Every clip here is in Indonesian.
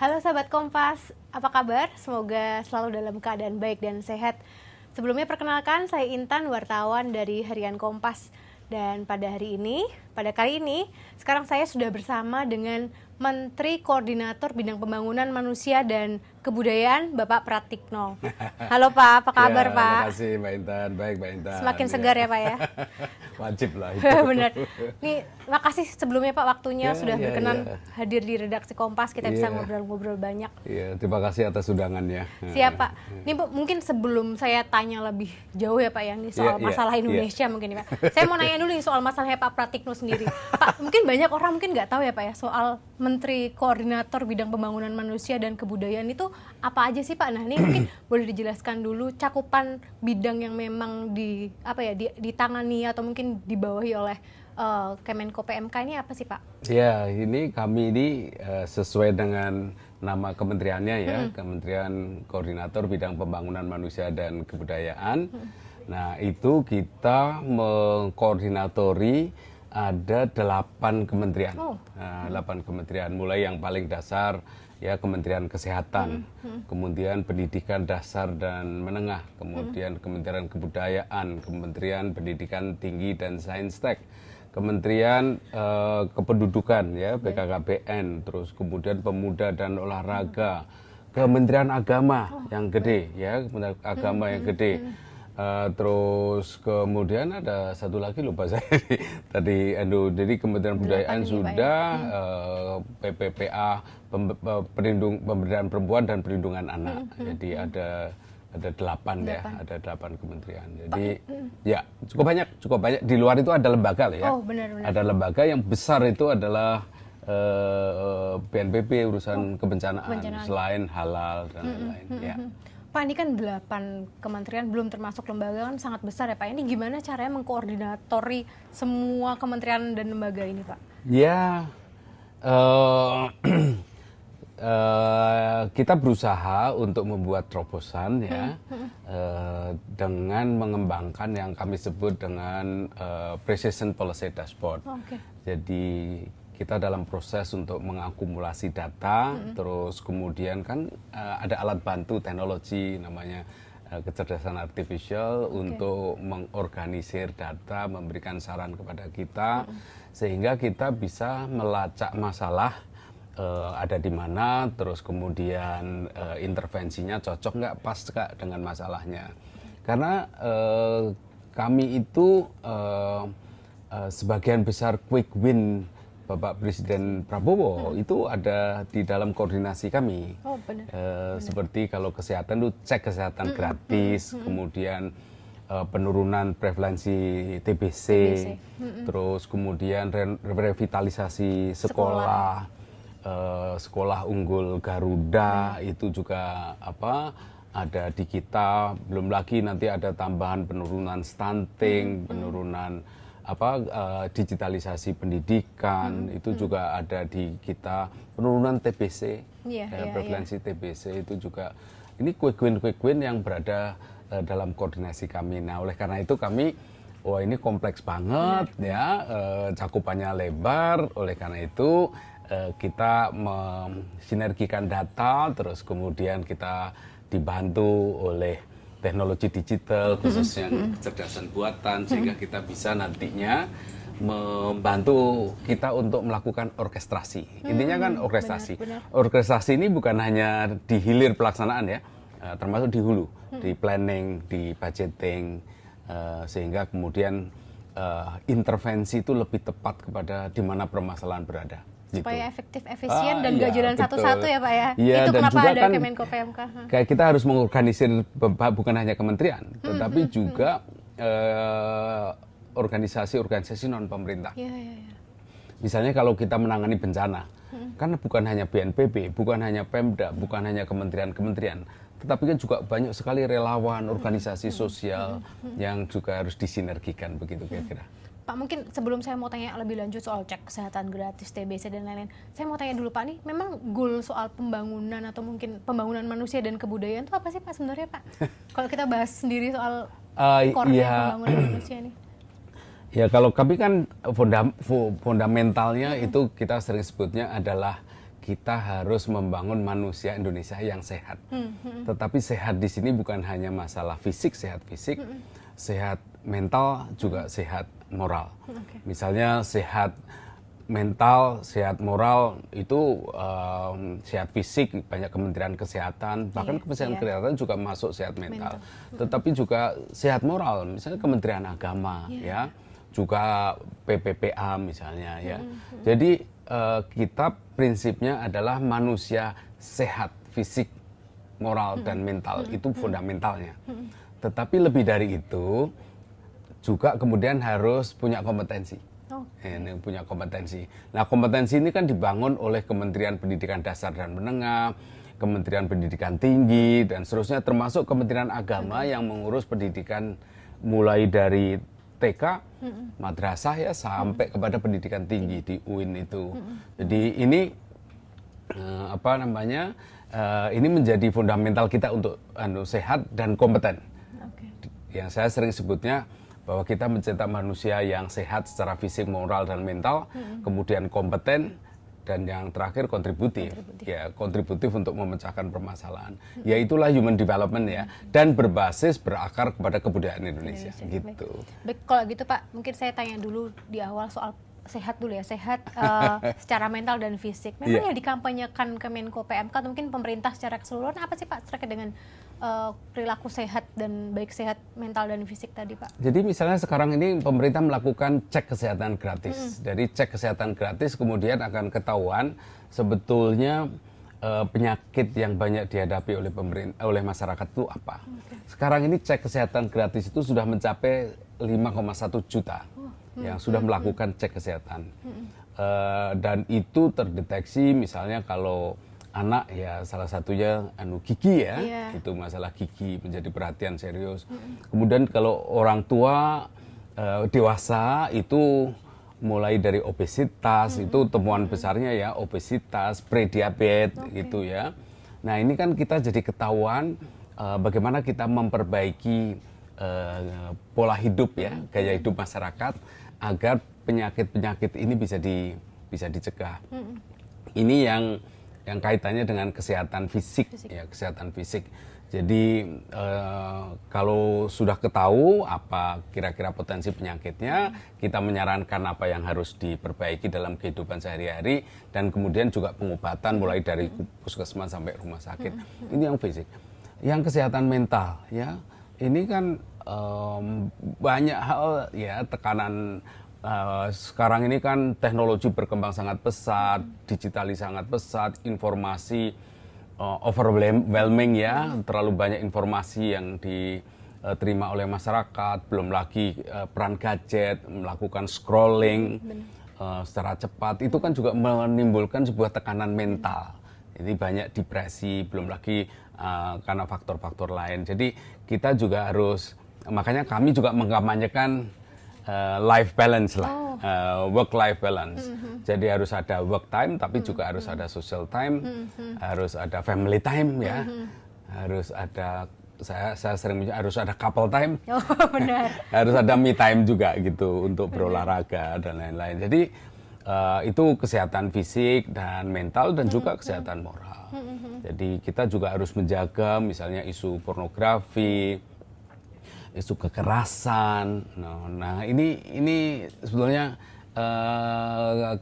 Halo sahabat Kompas, apa kabar? Semoga selalu dalam keadaan baik dan sehat. Sebelumnya perkenalkan, saya Intan, wartawan dari Harian Kompas. Dan pada kali ini, sekarang saya sudah bersama dengan Menteri Koordinator Bidang Pembangunan Manusia dan Kebudayaan, Bapak Pratikno. Halo Pak, apa kabar Pak? Terima kasih Mbak Intan, baik Mbak Intan. Semakin segar ya Pak ya? Wajib lah itu. Benar. Nih, makasih sebelumnya Pak waktunya sudah berkenan hadir di redaksi Kompas, kita bisa ngobrol-ngobrol banyak. Iya, terima kasih atas undangannya. Siap Pak. Nih Bu, mungkin sebelum saya tanya lebih jauh ya Pak ya, nih soal masalah Indonesia mungkin ya Pak. Saya mau nanya dulu nih soal masalahnya Pak Pratikno sendiri. Pak, mungkin banyak orang mungkin nggak tahu ya Pak ya soal Menteri Koordinator Bidang Pembangunan Manusia dan Kebudayaan itu apa aja sih Pak? Nah ini mungkin boleh dijelaskan dulu cakupan bidang yang memang ditangani atau mungkin dibawahi oleh Kemenko PMK ini apa sih Pak? Ya, ini kami sesuai dengan nama kementeriannya ya, Kementerian Koordinator Bidang Pembangunan Manusia dan Kebudayaan. Nah itu kita mengkoordinatori ada 8 kementerian, 8 kementerian, mulai yang paling dasar ya Kementerian Kesehatan, kemudian Pendidikan Dasar dan Menengah, kemudian Kementerian Kebudayaan, Kementerian Pendidikan Tinggi dan Saintek, Kementerian Kependudukan ya BKKBN, terus kemudian Pemuda dan Olahraga, Kementerian Agama yang gede ya, Kementerian Agama yang gede. Terus kemudian ada satu lagi lupa saya tadi, jadi Kementerian Kebudayaan sudah, PPPA, Pemberdayaan Perempuan dan Perlindungan Anak. Jadi ada 8 ya, ada 8 kementerian. Jadi ya cukup banyak. Di luar itu ada lembaga lah ya. Oh, benar. Ada lembaga yang besar itu adalah BNPB urusan kebencanaan, selain halal dan lain-lain. Ya. Pak, ini kan 8 kementerian, belum termasuk lembaga, kan sangat besar ya Pak. Ini gimana caranya mengkoordinatori semua kementerian dan lembaga ini Pak? Ya, kita berusaha untuk membuat terobosan ya, dengan mengembangkan yang kami sebut dengan Precision Policy Dashboard. Jadi kita dalam proses untuk mengakumulasi data, terus kemudian kan ada alat bantu teknologi namanya kecerdasan artificial untuk mengorganisir data, memberikan saran kepada kita, sehingga kita bisa melacak masalah ada di mana, terus kemudian intervensinya cocok nggak, pas nggak dengan masalahnya. Karena kami itu sebagian besar quick win Bapak Presiden Prabowo itu ada di dalam koordinasi kami. Oh, benar. Seperti kalau kesehatan itu cek kesehatan gratis, kemudian penurunan prevalensi TBC, terus kemudian revitalisasi sekolah, sekolah unggul Garuda itu juga ada di kita. Belum lagi nanti ada tambahan penurunan stunting, penurunan digitalisasi pendidikan, itu juga ada di kita, penurunan TBC, prevalensi TBC itu juga, ini quick win yang berada dalam koordinasi kami. Nah oleh karena itu kami, ini kompleks banget ya, cakupannya lebar, oleh karena itu kita mensinergikan data, terus kemudian kita dibantu oleh teknologi digital, khususnya kecerdasan buatan, sehingga kita bisa nantinya membantu kita untuk melakukan orkestrasi. Intinya kan orkestrasi. Benar. Orkestrasi ini bukan hanya di hilir pelaksanaan ya, termasuk di hulu, di planning, di budgeting, sehingga kemudian intervensi itu lebih tepat kepada di mana permasalahan berada. Supaya efektif, efisien, dan gak jalan satu-satu ya Pak ya? Iya, itu dan kenapa juga ada kan Kemenko PMK. Kayak kita harus mengorganisir bukan hanya kementerian, tetapi juga organisasi-organisasi non-pemerintah. Misalnya kalau kita menangani bencana, kan bukan hanya BNPB, bukan hanya Pemda, bukan hanya kementerian-kementerian, tetapi kan juga banyak sekali relawan, organisasi sosial yang juga harus disinergikan, begitu kira-kira. Pak, mungkin sebelum saya mau tanya lebih lanjut soal cek kesehatan gratis, TBC dan lain-lain, saya mau tanya dulu Pak, nih memang goal soal pembangunan atau mungkin pembangunan manusia dan kebudayaan itu apa sih Pak sebenarnya Pak? Kalau kita bahas sendiri soal core-nya pembangunan manusia nih. Ya kalau kami kan fundamentalnya itu kita sering sebutnya adalah kita harus membangun manusia Indonesia yang sehat. Tetapi sehat di sini bukan hanya masalah fisik, sehat fisik, sehat mental juga sehat moral. Misalnya sehat mental, sehat moral itu sehat fisik banyak kementerian kesehatan, bahkan kementerian kesehatan juga masuk sehat mental. Tetapi juga sehat moral, misalnya Kementerian Agama, ya, juga PPPA misalnya, ya. Jadi kita prinsipnya adalah manusia sehat fisik, moral dan mental, itu fundamentalnya. Tetapi lebih dari itu juga kemudian harus punya kompetensi. Ini punya kompetensi. Nah, kompetensi ini kan dibangun oleh Kementerian Pendidikan Dasar dan Menengah, Kementerian Pendidikan Tinggi, dan seterusnya, termasuk Kementerian Agama yang mengurus pendidikan mulai dari TK, madrasah ya, sampai kepada pendidikan tinggi di UIN itu. Jadi ini ini menjadi fundamental kita untuk sehat dan kompeten. Yang saya sering sebutnya bahwa kita mencetak manusia yang sehat secara fisik, moral, dan mental, kemudian kompeten, dan yang terakhir kontributif. Ya, kontributif untuk memecahkan permasalahan. Ya, itulah human development ya, dan berbasis berakar kepada kebudayaan Indonesia. Gitu. Baik, kalau gitu Pak, mungkin saya tanya dulu di awal soal sehat dulu ya, sehat secara mental dan fisik. Memang yang dikampanyekan Kemenko PMK atau mungkin pemerintah secara keseluruhan apa sih Pak terkait dengan perilaku sehat dan baik sehat mental dan fisik tadi Pak? Jadi misalnya sekarang ini pemerintah melakukan cek kesehatan gratis. Dari cek kesehatan gratis kemudian akan ketahuan sebetulnya penyakit yang banyak dihadapi oleh masyarakat itu apa. Sekarang ini cek kesehatan gratis itu sudah mencapai 5,1 juta yang sudah melakukan cek kesehatan. Dan itu terdeteksi misalnya kalau anak ya salah satunya gigi ya, itu masalah gigi menjadi perhatian serius. Kemudian kalau orang tua dewasa itu mulai dari obesitas, itu temuan besarnya ya, obesitas, prediabetes gitu ya. Nah, ini kan kita jadi ketahuan bagaimana kita memperbaiki pola hidup ya, gaya hidup masyarakat agar penyakit-penyakit ini bisa dicegah. Ini yang kaitannya dengan kesehatan fisik. Ya, kesehatan fisik. Jadi kalau sudah ketahui apa kira-kira potensi penyakitnya, kita menyarankan apa yang harus diperbaiki dalam kehidupan sehari-hari, dan kemudian juga pengobatan mulai dari puskesmas sampai rumah sakit. Ini yang fisik. Yang kesehatan mental ya, ini kan banyak hal ya, tekanan. Sekarang ini kan teknologi berkembang sangat pesat, digitalisasi sangat pesat, informasi overwhelming ya, terlalu banyak informasi yang diterima oleh masyarakat, belum lagi peran gadget, melakukan scrolling secara cepat, itu kan juga menimbulkan sebuah tekanan mental. Ini banyak depresi, belum lagi karena faktor-faktor lain. Jadi kita juga harus, makanya kami juga mengkampanyekan life balance lah, work-life balance. Jadi harus ada work time, tapi juga harus ada social time, harus ada family time ya, harus ada, saya sering bilang harus ada couple time, benar. harus ada me time juga gitu untuk berolahraga dan lain-lain. Jadi itu kesehatan fisik dan mental dan juga kesehatan moral. Jadi kita juga harus menjaga misalnya isu pornografi, isu kekerasan. Nah, ini sebetulnya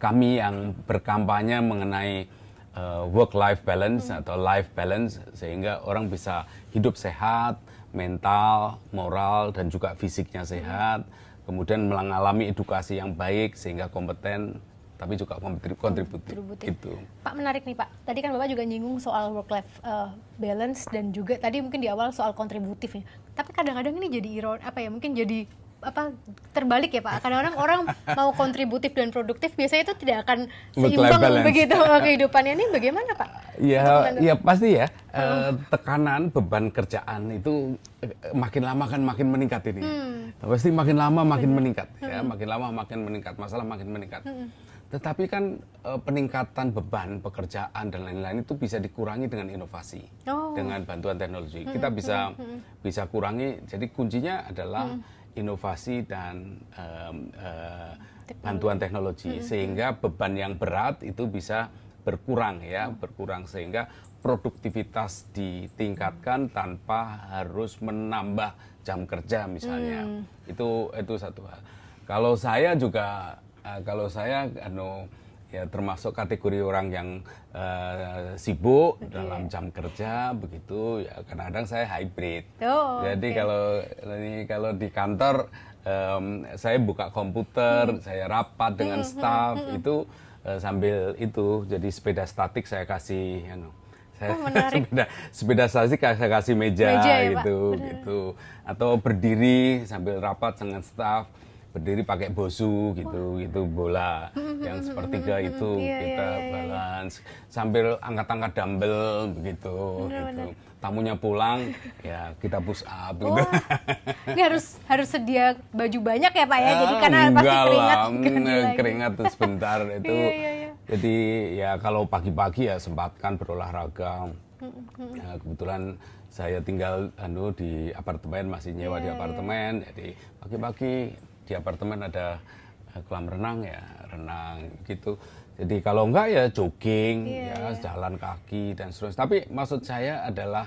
kami yang berkampanye mengenai work-life balance atau life balance, sehingga orang bisa hidup sehat, mental, moral, dan juga fisiknya sehat, kemudian mengalami edukasi yang baik sehingga kompeten, tapi juga kontributif. Gitu. Pak, menarik nih Pak. Tadi kan Bapak juga nyinggung soal work-life balance dan juga tadi mungkin di awal soal kontributif ya. Tapi kadang-kadang ini jadi mungkin jadi terbalik ya Pak. Kadang-kadang orang mau kontributif dan produktif biasanya itu tidak akan seimbang begitu kehidupannya. Ini bagaimana Pak? Ya pasti ya. Tekanan beban kerjaan itu makin lama kan makin meningkat ini. Pasti makin lama makin meningkat ya, makin lama makin meningkat, masalah makin meningkat. Tetapi kan peningkatan beban pekerjaan dan lain-lain itu bisa dikurangi dengan inovasi, dengan bantuan teknologi. Kita bisa kurangi. Jadi kuncinya adalah inovasi dan bantuan teknologi, sehingga beban yang berat itu bisa berkurang ya, berkurang sehingga produktivitas ditingkatkan tanpa harus menambah jam kerja misalnya. Itu satu hal. Kalau saya juga kalau saya ya termasuk kategori orang yang sibuk dalam jam kerja begitu ya, kadang-kadang saya hybrid. Jadi kalau di kantor saya buka komputer, saya rapat dengan staf itu sambil itu, jadi sepeda statik saya kasih sepeda statik saya kasih meja ya, gitu gitu, atau berdiri sambil rapat dengan staf, berdiri pakai bosu gitu, gitu bola yang sepertiga itu kita balance sambil angkat-angkat dumbbell begitu, gitu. Tamunya pulang ya kita push up gitu. Ini harus sedia baju banyak ya Pak ya, jadi karena pasti keringat tuh sebentar itu. Jadi ya kalau pagi-pagi ya sempatkan berolahraga. Nah, kebetulan saya tinggal di apartemen, masih nyewa di apartemen, jadi pagi-pagi di apartemen ada kolam renang ya, renang gitu. Jadi kalau enggak ya jogging, jalan kaki dan seterusnya. Tapi maksud saya adalah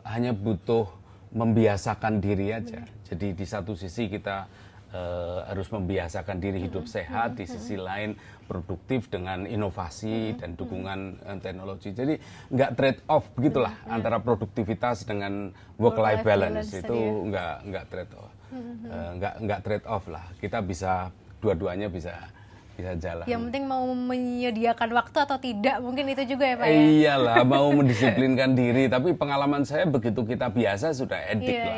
hanya butuh membiasakan diri aja. Jadi di satu sisi kita harus membiasakan diri hidup sehat, di sisi lain produktif dengan inovasi dan dukungan teknologi. Jadi nggak trade off begitulah antara produktivitas dengan work-life balance itu nggak trade off. Nggak trade off lah, kita bisa dua-duanya bisa jalan. Yang penting mau menyediakan waktu atau tidak, mungkin itu juga ya Pak ya. Iyalah, mau mendisiplinkan diri, tapi pengalaman saya begitu kita biasa sudah edik lah.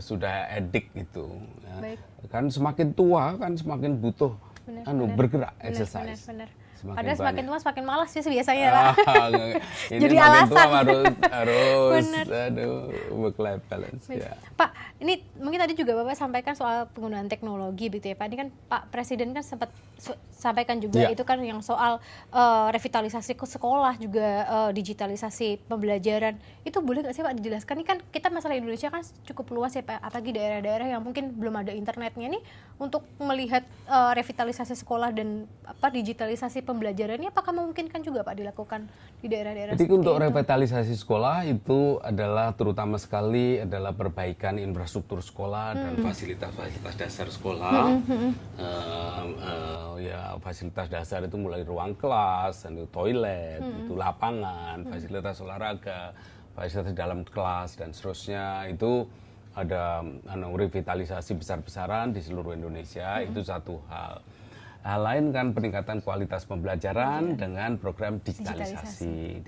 Sudah edik gitu. Kan semakin tua kan semakin butuh bergerak, exercise. Benar. Padahal semakin tua semakin malas sih biasanya lah. Ini jadi alasan. Tua harus work life balance ya. Pak, ini mungkin tadi juga Bapak sampaikan soal penggunaan teknologi gitu ya Pak. Ini kan Pak Presiden kan sempat sampaikan juga itu kan yang soal revitalisasi ke sekolah juga digitalisasi pembelajaran. Itu boleh nggak sih Pak dijelaskan? Ini kan kita masalah Indonesia kan cukup luas ya Pak, apalagi daerah-daerah yang mungkin belum ada internetnya nih, untuk melihat revitalisasi sekolah dan digitalisasi pembelajarannya apakah memungkinkan juga Pak dilakukan di daerah-daerah? Jadi untuk revitalisasi sekolah itu adalah terutama sekali adalah perbaikan infrastruktur sekolah dan fasilitas-fasilitas dasar sekolah. Ya fasilitas dasar itu mulai ruang kelas, toilet, itu lapangan, fasilitas olahraga, fasilitas dalam kelas dan seterusnya. Itu ada revitalisasi besar-besaran di seluruh Indonesia. Itu satu hal. Hal lain kan peningkatan kualitas pembelajaran dengan program digitalisasi.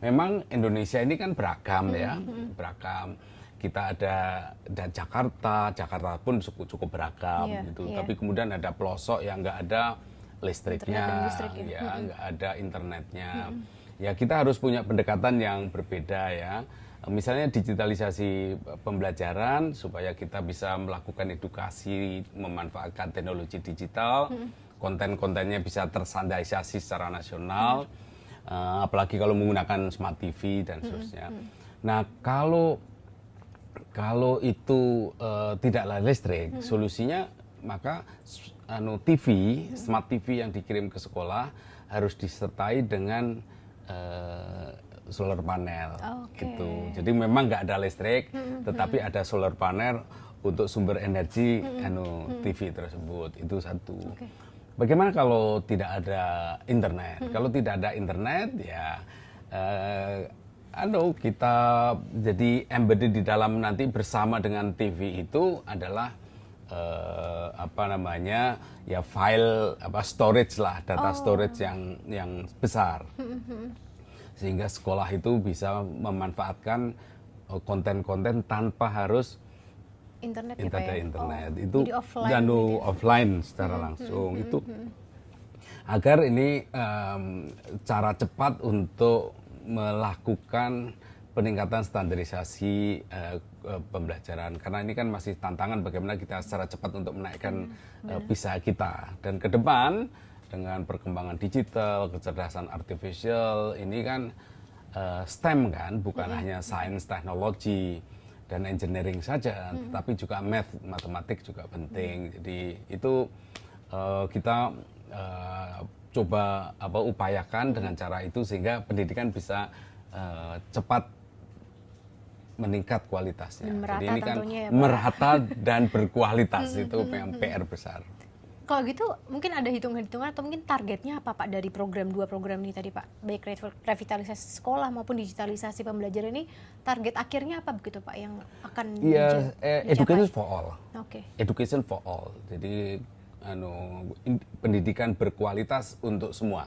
Memang Indonesia ini kan beragam ya, beragam. Kita ada Jakarta pun cukup beragam gitu. Tapi kemudian ada pelosok yang nggak ada listriknya, nggak ada internetnya. Ya kita harus punya pendekatan yang berbeda ya. Misalnya digitalisasi pembelajaran supaya kita bisa melakukan edukasi memanfaatkan teknologi digital, konten-kontennya bisa terstandarisasi secara nasional, apalagi kalau menggunakan smart TV dan seterusnya. Nah kalau itu tidaklah listrik, solusinya maka smart TV yang dikirim ke sekolah harus disertai dengan solar panel gitu. Jadi memang nggak ada listrik, tetapi ada solar panel untuk sumber energi TV tersebut. Itu satu. Bagaimana kalau tidak ada internet? Kalau tidak ada internet ya kita jadi embedded di dalam nanti bersama dengan TV itu adalah file storage lah, data storage yang besar. Sehingga sekolah itu bisa memanfaatkan konten-konten tanpa harus internet. Itu dan offline secara langsung itu agar ini cara cepat untuk melakukan peningkatan standarisasi pembelajaran, karena ini kan masih tantangan bagaimana kita secara cepat untuk menaikkan PISA kita. Dan ke depan dengan perkembangan digital, kecerdasan artificial, ini kan STEM kan, bukan hanya sains, teknologi, dan engineering saja, tetapi juga matematik juga penting. Jadi itu kita coba upayakan dengan cara itu sehingga pendidikan bisa cepat meningkat kualitasnya. Jadi ini kan ya, merata dan berkualitas itu memang PR besar. Kalau gitu mungkin ada hitung-hitungan atau mungkin targetnya apa Pak dari dua program ini tadi Pak, baik revitalisasi sekolah maupun digitalisasi pembelajaran ini, target akhirnya apa begitu Pak yang akan dicapai? Education for all. Education for all. Jadi pendidikan berkualitas untuk semua,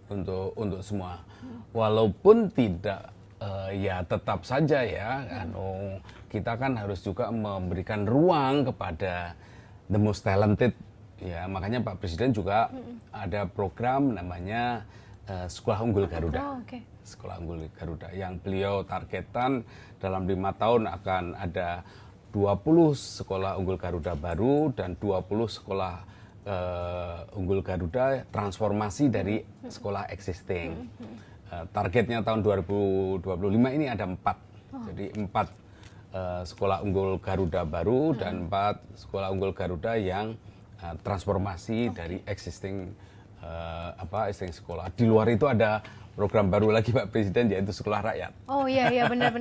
untuk semua. Walaupun tidak ya tetap saja ya, kita kan harus juga memberikan ruang kepada the most talented. Ya, makanya Pak Presiden juga ada program namanya Sekolah Unggul Garuda. Sekolah Unggul Garuda yang beliau targetkan dalam 5 tahun akan ada 20 sekolah unggul Garuda baru dan 20 sekolah unggul Garuda transformasi dari sekolah existing. Targetnya tahun 2025 ini ada 4. Jadi 4 sekolah unggul Garuda baru dan 4 sekolah unggul Garuda yang transformasi dari existing existing sekolah. Di luar itu ada program baru lagi Pak Presiden yaitu sekolah rakyat. Oh iya benar.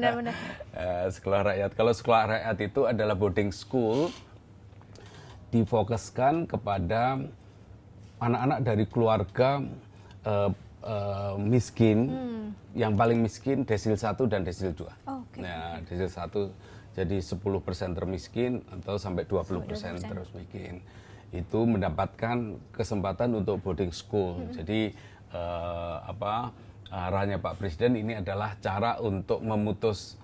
Sekolah rakyat. Kalau sekolah rakyat itu adalah boarding school, difokuskan kepada anak-anak dari keluarga miskin, yang paling miskin desil 1 dan desil 2. Nah, desil 1 jadi 10% termiskin atau sampai 20% terus miskin. Itu mendapatkan kesempatan untuk boarding school. Jadi arahnya Pak Presiden ini adalah cara untuk memutus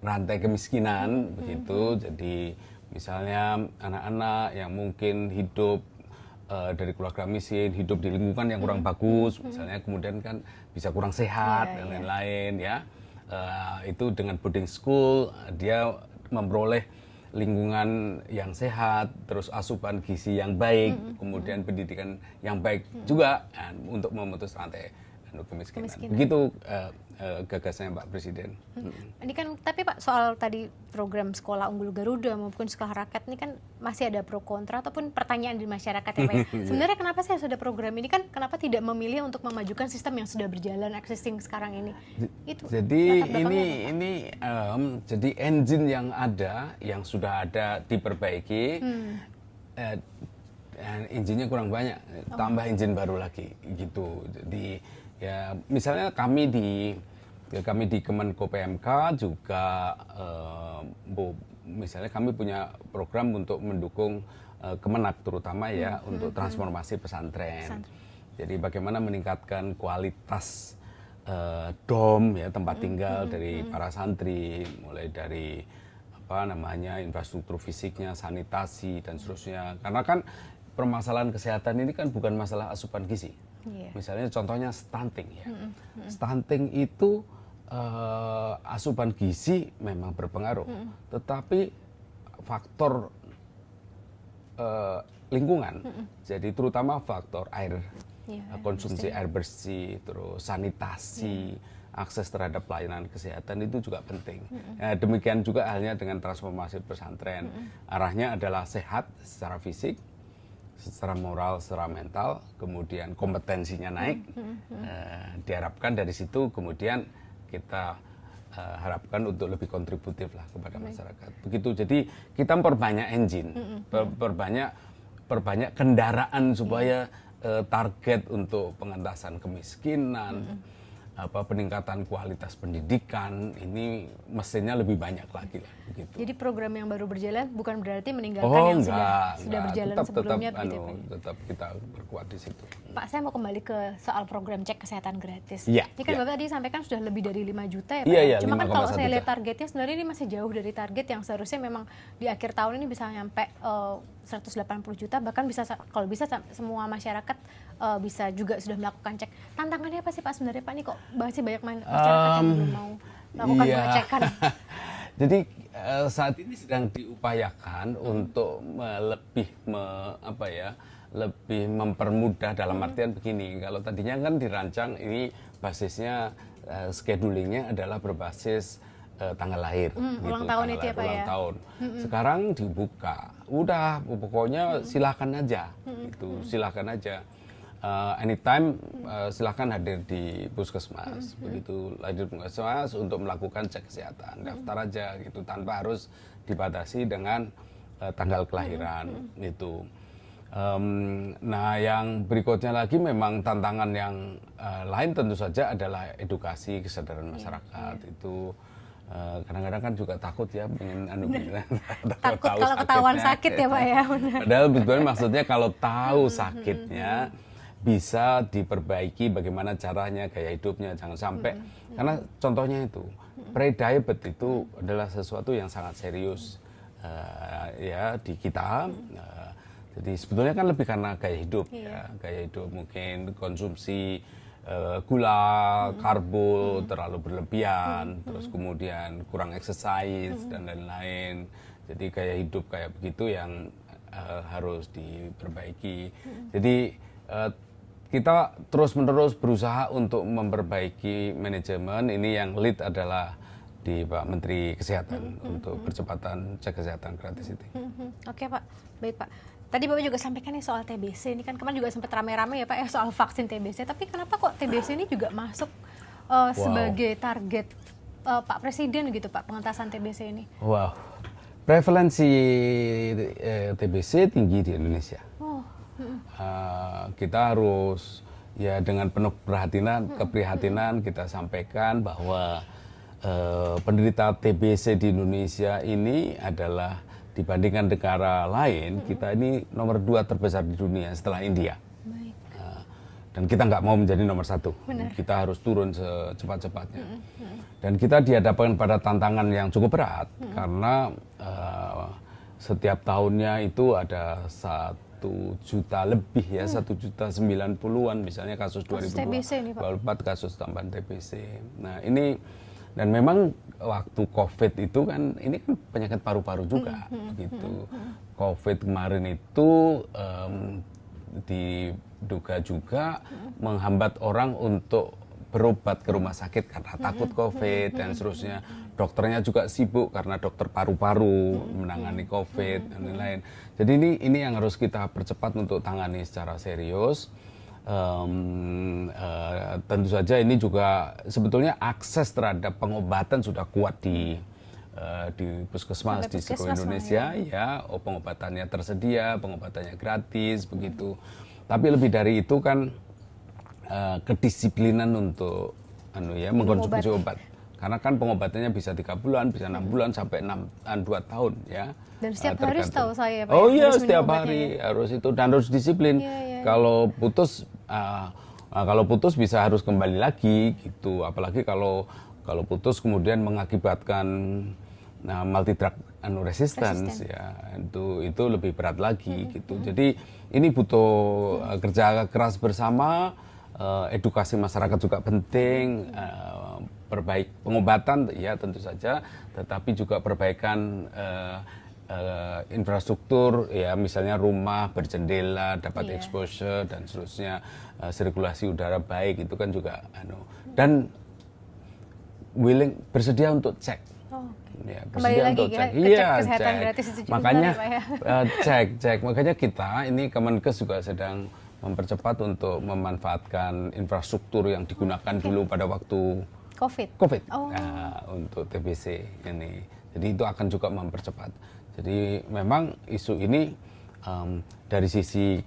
rantai kemiskinan begitu. Jadi misalnya anak-anak yang mungkin hidup dari keluarga miskin, hidup di lingkungan yang kurang bagus, misalnya kemudian kan bisa kurang sehat dan lain-lain ya. Itu dengan boarding school dia memperoleh lingkungan yang sehat, terus asupan gizi yang baik, kemudian pendidikan yang baik juga untuk memutus rantai kemiskinan. Begitu gagasannya Pak Presiden. Ini kan, tapi Pak soal tadi program sekolah unggul Garuda maupun sekolah rakyat ini kan masih ada pro kontra ataupun pertanyaan di masyarakat ya Pak. Sebenarnya kenapa sih sudah program ini kan kenapa tidak memilih untuk memajukan sistem yang sudah berjalan existing sekarang ini? Itu. Jadi jadi engine yang ada, yang sudah ada diperbaiki. Engine-nya kurang banyak, tambah engine baru lagi gitu. Jadi ya misalnya kami di Kemenko PMK juga misalnya kami punya program untuk mendukung Kemenak terutama ya untuk transformasi pesantren. Jadi bagaimana meningkatkan kualitas dom ya tempat tinggal dari para santri, mulai dari infrastruktur fisiknya, sanitasi dan seterusnya. Karena kan permasalahan kesehatan ini kan bukan masalah asupan gizi. Misalnya contohnya stunting ya. Stunting itu asupan gizi memang berpengaruh, tetapi faktor lingkungan, jadi terutama faktor air, konsumsi air bersih, terus sanitasi, akses terhadap pelayanan kesehatan itu juga penting. Demikian juga halnya dengan transformasi pesantren. Arahnya adalah sehat secara fisik, secara moral, secara mental, kemudian kompetensinya naik. Diharapkan dari situ kemudian kita harapkan untuk lebih kontributif lah kepada masyarakat. Begitu. Jadi kita memperbanyak engine, perbanyak kendaraan supaya target untuk pengentasan kemiskinan, peningkatan kualitas pendidikan ini mestinya lebih banyak lagi lah begitu. Jadi program yang baru berjalan bukan berarti meninggalkan yang sudah berjalan sebelumnya begitu ya, Pak? Tetap kita berkuat di situ. Pak, saya mau kembali ke soal program cek kesehatan gratis. Ya, ini kan Bapak tadi sampaikan sudah lebih dari 5 juta ya Pak. Iya, Cuma kan kalau saya lihat targetnya sebenarnya ini masih jauh dari target yang seharusnya memang di akhir tahun ini bisa nyampe 180 juta, bahkan bisa kalau bisa semua masyarakat bisa juga sudah melakukan cek. Tantangannya apa sih Pak sebenarnya Pak? Ini kok masih banyak masyarakat yang belum mau melakukan pengecekan. Jadi saat ini sedang diupayakan untuk lebih mempermudah dalam artian begini. Kalau tadinya kan dirancang ini basisnya schedulingnya adalah berbasis tanggal lahir, ulang tahun itu ya Pak ya. Tahun. Sekarang dibuka, udah pokoknya silakan aja, gitu, silakan aja. anytime silahkan hadir di puskesmas. Begitu hadir di puskesmas untuk melakukan cek kesehatan, daftar aja gitu tanpa harus dibatasi dengan tanggal kelahiran itu. Nah, yang berikutnya lagi memang tantangan yang lain tentu saja adalah edukasi kesadaran masyarakat. Itu kadang-kadang kan juga takut ya pengen takut kalau ketahuan sakit ya Pak ya. Padahal sebetulnya maksudnya kalau tahu sakitnya bisa diperbaiki bagaimana caranya, gaya hidupnya, jangan sampai karena contohnya itu pre-diabetes itu adalah sesuatu yang sangat serius ya di kita. Jadi sebetulnya kan lebih karena gaya hidup ya, gaya hidup mungkin konsumsi gula, karbo terlalu berlebihan, terus kemudian kurang exercise dan lain-lain. Jadi gaya hidup kayak begitu yang harus diperbaiki. Jadi kita terus-menerus berusaha untuk memperbaiki manajemen. Ini yang lead adalah di Pak Menteri Kesehatan untuk percepatan cek kesehatan gratis itu. Oke Pak, baik Pak. Tadi Bapak juga sampaikan nih soal TBC, ini kan kemarin juga sempat rame-rame ya Pak ya soal vaksin TBC, tapi kenapa kok TBC ini juga masuk sebagai target Pak Presiden gitu Pak, pengentasan TBC ini? Wow, prevalensi TBC tinggi di Indonesia. Kita harus ya dengan penuh keprihatinan kita sampaikan bahwa penderita TBC di Indonesia ini adalah dibandingkan negara lain, kita ini nomor 2 terbesar di dunia setelah India. Baik. Dan kita nggak mau menjadi nomor 1. Benar. Kita harus turun secepat-cepatnya. Dan kita dihadapkan pada tantangan yang cukup berat karena setiap tahunnya itu ada 1 juta lebih ya, 1.090.000-an misalnya kasus 2024 kasus tambahan TBC. Nah ini dan memang waktu COVID itu kan ini kan penyakit paru-paru juga gitu. COVID kemarin itu diduga juga menghambat orang untuk berobat ke rumah sakit karena takut COVID dan seterusnya. Dokternya juga sibuk karena dokter paru-paru menangani COVID dan lain-lain. Jadi ini yang harus kita percepat untuk tangani secara serius. Tentu saja ini juga sebetulnya akses terhadap pengobatan sudah kuat di puskesmas di seluruh Indonesia ya, pengobatannya tersedia, pengobatannya gratis begitu. Tapi lebih dari itu kan kedisiplinan untuk mengkonsumsi obat. Karena kan pengobatannya bisa 3 bulan, bisa 6 bulan sampai 2 tahun ya. Dan setiap hari setahu saya Pak. Oh iya, setiap hari harus itu dan harus disiplin. Kalau putus bisa harus kembali lagi gitu. Apalagi kalau putus kemudian mengakibatkan multi drug resistance ya. Itu lebih berat lagi gitu. Jadi ini butuh kerja keras bersama, edukasi masyarakat juga penting, pengobatan ya tentu saja, tetapi juga perbaikan infrastruktur ya, misalnya rumah berjendela dapat exposure dan seterusnya, sirkulasi udara baik itu kan juga dan bersedia untuk cek. Ya, kembali lagi untuk cek. Iya, kesehatan gratis itu juga makanya cek. Makanya kita ini Kemenkes juga sedang mempercepat untuk memanfaatkan infrastruktur yang digunakan dulu pada waktu COVID. Untuk TBC ini. Jadi itu akan juga mempercepat. Jadi memang isu ini dari sisi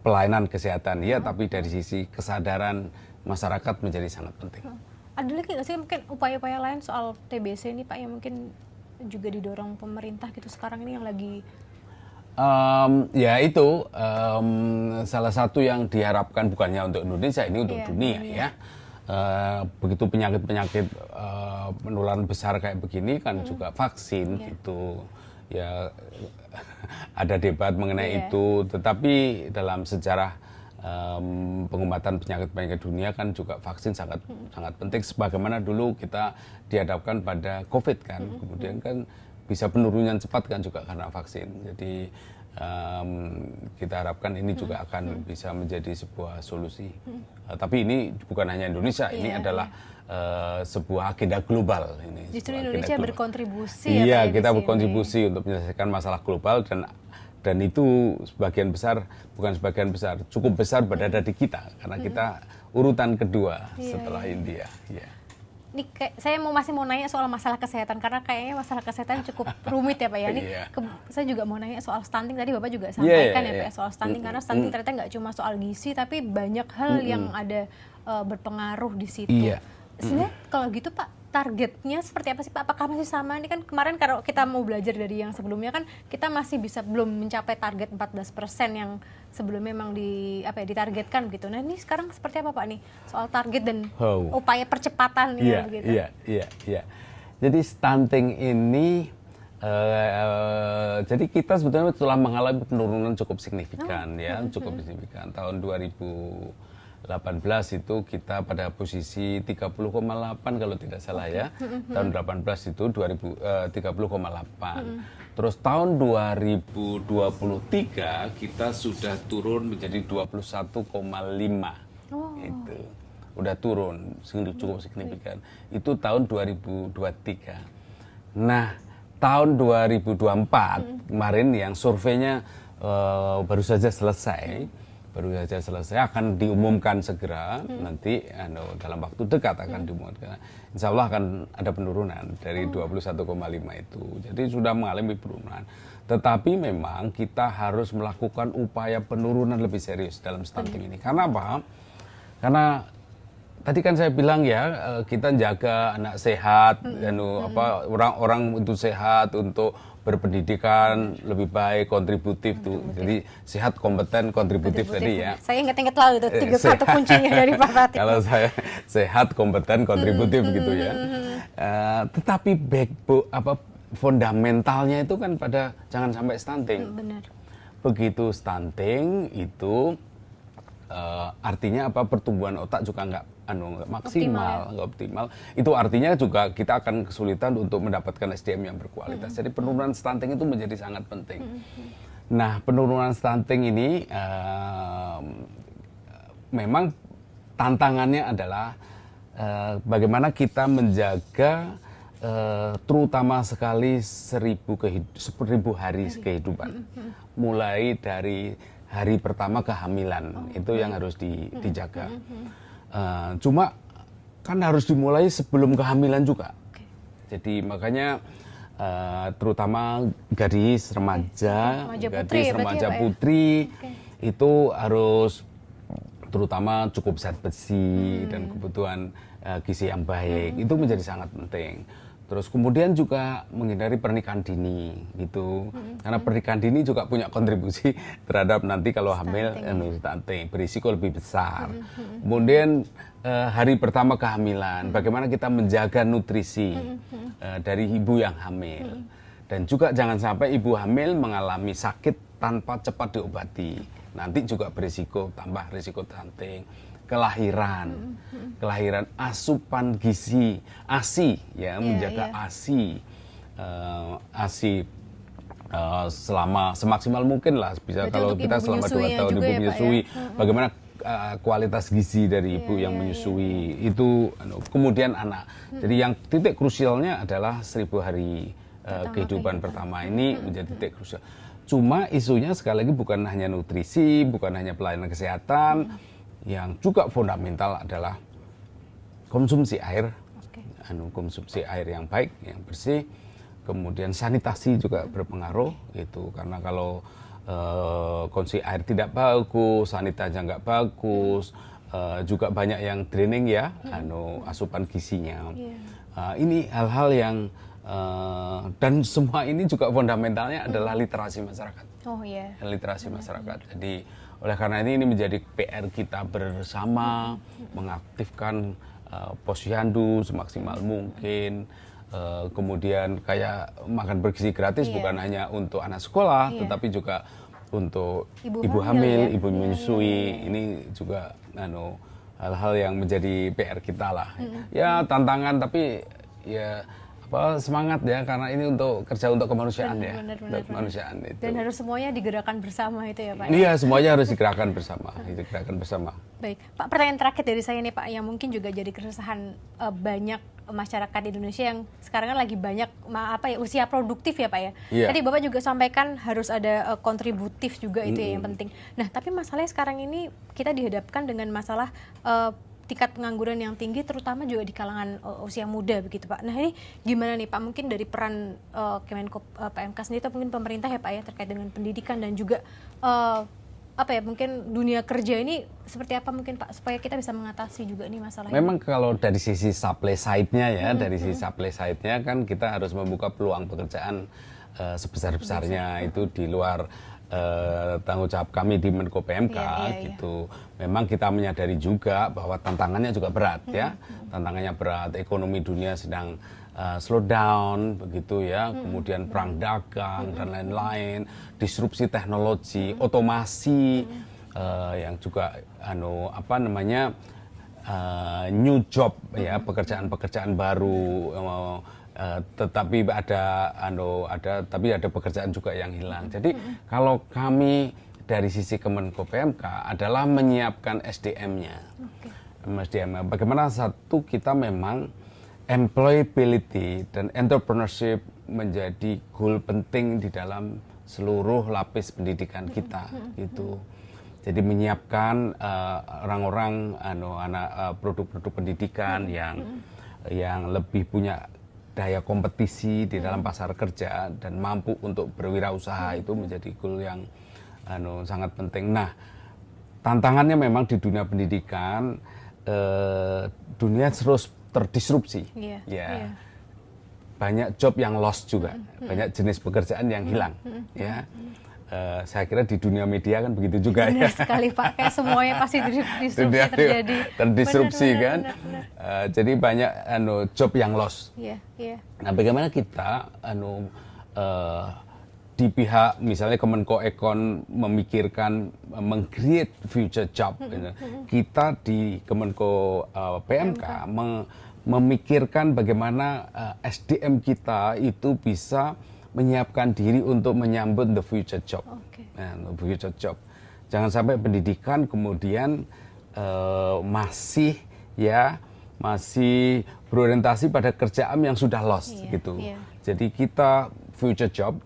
pelayanan kesehatan ya, tapi dari sisi kesadaran masyarakat menjadi sangat penting. Ada lagi nggak sih mungkin upaya-upaya lain soal TBC ini Pak yang mungkin juga didorong pemerintah gitu sekarang ini yang lagi ya itu salah satu yang diharapkan bukannya untuk Indonesia, ini untuk dunia ya. Begitu penyakit-penyakit penularan besar kayak begini kan juga vaksin gitu ya. Ada debat mengenai itu, tetapi dalam sejarah pengobatan penyakit-penyakit dunia kan juga vaksin sangat penting, sebagaimana dulu kita dihadapkan pada COVID kan, kemudian kan bisa penurunan cepat kan juga karena vaksin. Jadi kita harapkan ini juga akan bisa menjadi sebuah solusi. Tapi ini bukan hanya Indonesia, ini adalah sebuah agenda global. Ini justru Indonesia global. Berkontribusi. Iya, kita berkontribusi untuk menyelesaikan masalah global Dan itu bukan sebagian besar, cukup besar berada di kita karena kita urutan kedua setelah India. Ya. Ini saya masih mau nanya soal masalah kesehatan karena kayaknya masalah kesehatan cukup rumit ya Pak ya. Ini saya juga mau nanya soal stunting, tadi Bapak juga sampaikan ya Pak ya, soal stunting, karena stunting ternyata nggak cuma soal gizi tapi banyak hal yang ada berpengaruh di situ. Sebenarnya kalau gitu Pak, targetnya seperti apa sih Pak? Apakah masih sama? Ini kan kemarin kalau kita mau belajar dari yang sebelumnya kan kita masih belum mencapai target 14% yang sebelumnya memang ditargetkan gitu. Nah ini sekarang seperti apa Pak nih soal target dan upaya percepatan gitu? Iya. Jadi stunting ini jadi kita sebetulnya telah mengalami penurunan cukup signifikan cukup signifikan. Tahun 2018 itu kita pada posisi 30,8 kalau tidak salah ya. Tahun 18 itu 30,8. Terus tahun 2023 kita sudah turun menjadi 21,5. Itu udah turun cukup signifikan. Itu tahun 2023. Nah, tahun 2024 kemarin yang surveinya baru saja selesai akan diumumkan segera nanti dalam waktu dekat akan diumumkan. Insya Allah akan ada penurunan dari 21,5 itu. Jadi sudah mengalami penurunan. Tetapi memang kita harus melakukan upaya penurunan lebih serius dalam stunting ini. Karena apa? Karena tadi kan saya bilang ya, kita jaga anak sehat, orang-orang itu sehat untuk berpendidikan lebih baik, kontributif tuh. Jadi sehat, kompeten, kontributif tadi ya. Saya ingat-ingat lalu itu satu kuncinya dari Pak Pratik. Kalau saya sehat, kompeten, kontributif gitu ya. Tetapi fundamentalnya itu kan pada jangan sampai stunting. Benar. Begitu stunting itu artinya apa, pertumbuhan otak juga nggak maksimal, nggak optimal. Itu artinya juga kita akan kesulitan untuk mendapatkan SDM yang berkualitas. Jadi penurunan stunting itu menjadi sangat penting. Nah, penurunan stunting ini memang tantangannya adalah bagaimana kita menjaga terutama sekali 1000 hari kehidupan, mulai dari hari pertama kehamilan itu yang harus dijaga. Cuma kan harus dimulai sebelum kehamilan juga. Jadi makanya terutama gadis, remaja putri itu harus terutama cukup zat besi dan kebutuhan gizi yang baik. Itu menjadi sangat penting. Terus kemudian juga menghindari pernikahan dini gitu. Karena pernikahan dini juga punya kontribusi terhadap nanti kalau hamil stunting, berisiko lebih besar. Kemudian hari pertama kehamilan, bagaimana kita menjaga nutrisi dari ibu yang hamil. Dan juga jangan sampai ibu hamil mengalami sakit tanpa cepat diobati. Nanti juga berisiko, tambah risiko stunting. Kelahiran, asupan gizi, ASI ya, menjaga ASI selama semaksimal mungkin lah, bisa. Berarti kalau kita selama 2 tahun ibu menyusui, bagaimana kualitas gizi dari ibu yang menyusui itu, kemudian anak. Jadi yang titik krusialnya adalah 1000 hari kehidupan pertama ini menjadi titik krusial. Cuma isunya sekali lagi bukan hanya nutrisi, bukan hanya pelayanan kesehatan. Yang juga fundamental adalah konsumsi air, konsumsi air yang baik, yang bersih, kemudian sanitasi juga berpengaruh itu, karena kalau konsumsi air tidak bagus, sanitasinya nggak bagus, juga banyak yang draining ya, asupan gizinya. Ini hal-hal yang dan semua ini juga fundamentalnya adalah literasi masyarakat. Literasi masyarakat. Jadi oleh karena ini menjadi PR kita bersama, mengaktifkan posyandu semaksimal mungkin, kemudian kayak makan bergizi gratis bukan hanya untuk anak sekolah, tetapi juga untuk ibu hamil, ibu menyusui. Ini juga hal-hal yang menjadi PR kita lah. Ya tantangan, tapi ya semangat ya, karena ini untuk kerja untuk kemanusiaan ya, benar, untuk kemanusiaan itu. Dan harus semuanya digerakkan bersama itu ya Pak. Iya, semuanya harus digerakkan bersama, digerakkan bersama. Baik, Pak, pertanyaan terakhir dari saya nih Pak, yang mungkin juga jadi keresahan banyak masyarakat Indonesia yang sekarang kan lagi banyak usia produktif ya Pak ya. Iya. Tadi Bapak juga sampaikan harus ada kontributif juga itu ya yang penting. Nah, tapi masalahnya sekarang ini kita dihadapkan dengan masalah tingkat pengangguran yang tinggi, terutama juga di kalangan usia muda begitu Pak. Nah ini gimana nih Pak, mungkin dari peran Kemenko PMK sendiri atau mungkin pemerintah ya Pak ya, terkait dengan pendidikan dan juga mungkin dunia kerja ini seperti apa mungkin Pak, supaya kita bisa mengatasi juga nih masalah Memang kalau dari sisi supply side-nya ya, dari sisi supply side-nya kan kita harus membuka peluang pekerjaan sebesar-besarnya itu di luar tanggung jawab kami di Menko PMK gitu. Memang kita menyadari juga bahwa tantangannya juga berat ya. Tantangannya berat, ekonomi dunia sedang slow down begitu ya. Kemudian perang dagang dan lain-lain, disrupsi teknologi, otomasi yang juga new job ya, pekerjaan-pekerjaan baru, tetapi tapi ada pekerjaan juga yang hilang. Jadi kalau kami dari sisi Kemenko PMK adalah menyiapkan SDM-nya. SDM-nya. Bagaimana satu, kita memang employability dan entrepreneurship menjadi goal penting di dalam seluruh lapis pendidikan kita gitu. Jadi menyiapkan orang-orang produk-produk pendidikan yang lebih punya daya kompetisi di dalam pasar kerja dan mampu untuk berwirausaha, itu menjadi goal yang sangat penting. Nah, tantangannya memang di dunia pendidikan, dunia terus terdisrupsi. Banyak job yang lost juga, banyak jenis pekerjaan yang hilang. Ya, saya kira di dunia media kan begitu juga. Benar sekali Pak, kayak semuanya pasti disrupsi terjadi. Terdisrupsi kan. Jadi banyak job yang lost. Nah, bagaimana kita di pihak misalnya Kemenko Ekon memikirkan meng-create future job. Kita di Kemenko PMK memikirkan bagaimana SDM kita itu bisa menyiapkan diri untuk menyambut the future job. The future job. Jangan sampai pendidikan kemudian masih berorientasi pada kerjaan yang sudah lost gitu. Jadi kita future job,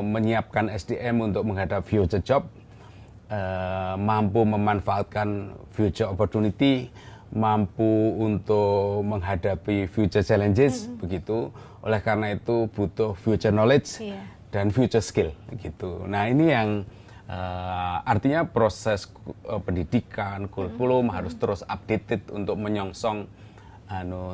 menyiapkan SDM untuk menghadap future job, mampu memanfaatkan future opportunity, mampu untuk menghadapi future challenges begitu. Oleh karena itu butuh future knowledge dan future skill gitu. Nah, ini yang artinya proses pendidikan, kurikulum harus terus updated untuk menyongsong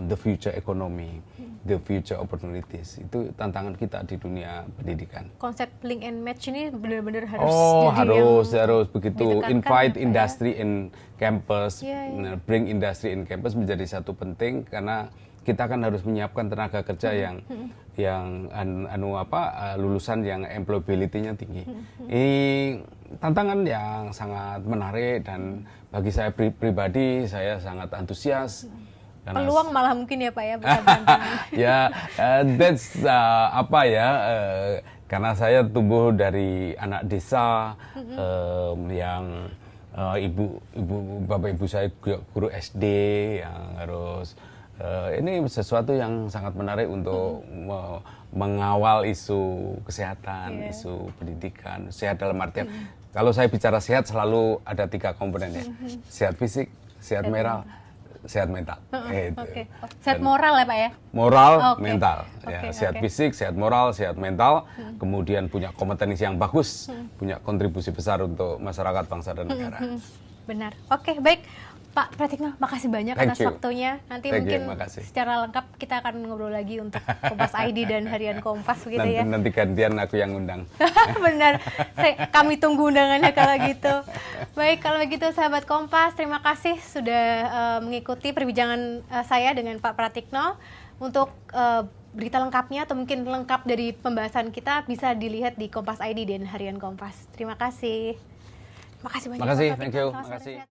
the future economy, the future opportunities. Itu tantangan kita di dunia pendidikan. Konsep link and match ini benar-benar harus harus begitu. Invite industry in campus, bring industry in campus menjadi satu penting, karena kita kan harus menyiapkan tenaga kerja yang lulusan yang employability-nya tinggi. Ini tantangan yang sangat menarik, dan bagi saya pribadi saya sangat antusias. Peluang malah mungkin ya Pak ya, bukan tantangan. Karena saya tumbuh dari anak desa yang bapak ibu saya guru SD yang harus ini sesuatu yang sangat menarik untuk mengawal isu kesehatan, isu pendidikan. Sehat dalam artian, kalau saya bicara sehat selalu ada 3 komponen ya. Sehat fisik, sehat moral, sehat mental. Sehat moral ya Pak ya? Moral, mental. Sehat fisik, sehat moral, sehat mental. Kemudian punya kompetensi yang bagus, punya kontribusi besar untuk masyarakat, bangsa, dan negara. Benar. Oke, baik. Pak Pratikno, makasih banyak atas waktunya. Nanti mungkin secara lengkap kita akan ngobrol lagi untuk Kompas ID dan Harian Kompas begitu ya. Nanti gantian aku yang undang. Benar. Kami tunggu undangannya kalau gitu. Baik, kalau begitu sahabat Kompas, terima kasih sudah mengikuti perbincangan saya dengan Pak Pratikno. Untuk berita lengkapnya atau mungkin lengkap dari pembahasan kita bisa dilihat di Kompas ID dan Harian Kompas. Terima kasih. Makasih banyak. Makasih, thank you. Makasih.